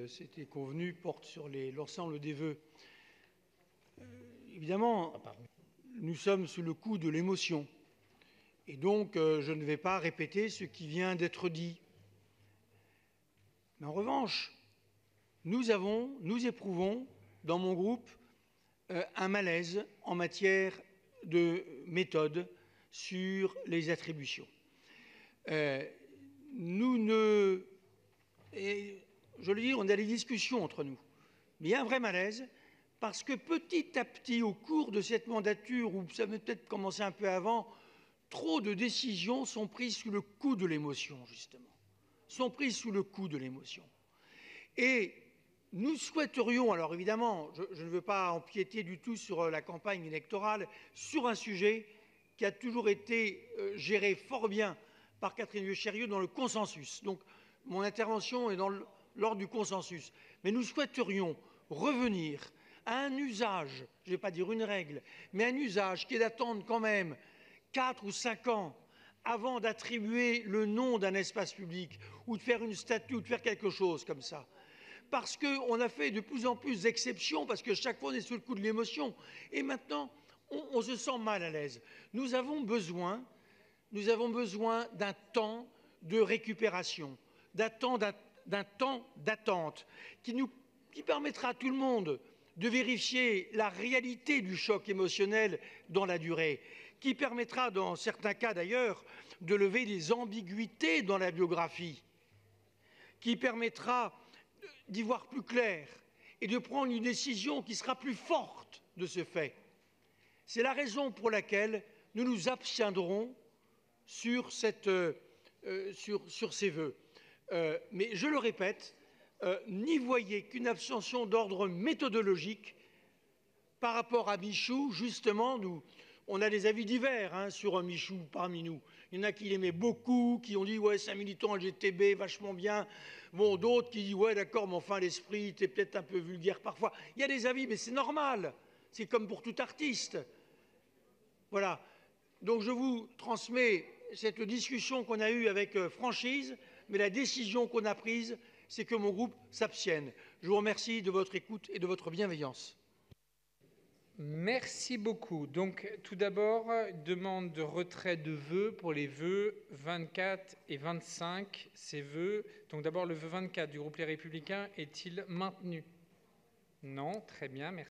C'était convenu, porte sur l'ensemble des vœux. Évidemment, nous sommes sous le coup de l'émotion. Et donc, je ne vais pas répéter ce qui vient d'être dit. Mais en revanche, nous éprouvons, dans mon groupe, un malaise en matière de méthode sur les attributions. Je le dis, on a des discussions entre nous, mais il y a un vrai malaise parce que petit à petit, au cours de cette mandature, ou ça peut peut-être commencer un peu avant, trop de décisions sont prises sous le coup de l'émotion, justement. Sont prises sous le coup de l'émotion. Et nous souhaiterions, alors évidemment, je ne veux pas empiéter du tout sur la campagne électorale, sur un sujet qui a toujours été géré fort bien par Catherine Vieux-Chérieux dans le consensus. Donc, mon intervention est dans l'ordre du consensus. Mais nous souhaiterions revenir à un usage, je ne vais pas dire une règle, mais un usage qui est d'attendre quand même 4 ou 5 ans avant d'attribuer le nom d'un espace public ou de faire une statue ou de faire quelque chose comme ça. Parce qu'on a fait de plus en plus d'exceptions, parce que chaque fois on est sous le coup de l'émotion. Et maintenant, on se sent mal à l'aise. Nous avons besoin d'un temps de récupération, d'un temps d'attente qui permettra à tout le monde de vérifier la réalité du choc émotionnel dans la durée, qui permettra, dans certains cas d'ailleurs, de lever des ambiguïtés dans la biographie, qui permettra d'y voir plus clair et de prendre une décision qui sera plus forte de ce fait. C'est la raison pour laquelle nous nous abstiendrons sur ces vœux. Mais je le répète, n'y voyez qu'une abstention d'ordre méthodologique par rapport à Michou. Justement, on a des avis divers sur Michou parmi nous. Il y en a qui l'aimaient beaucoup, qui ont dit « ouais, c'est un militant LGTB, vachement bien ». Bon, d'autres qui disent « ouais, d'accord, mais enfin, l'esprit était peut-être un peu vulgaire parfois ». Il y a des avis, mais c'est normal. C'est comme pour tout artiste. Voilà. Donc, je vous transmets cette discussion qu'on a eue avec franchise, mais la décision qu'on a prise, c'est que mon groupe s'abstienne. Je vous remercie de votre écoute et de votre bienveillance. Merci beaucoup. Donc, tout d'abord, demande de retrait de vœux pour les vœux 24 et 25. Ces vœux. Donc, d'abord, le vœu 24 du groupe Les Républicains est-il maintenu? Non, très bien, merci.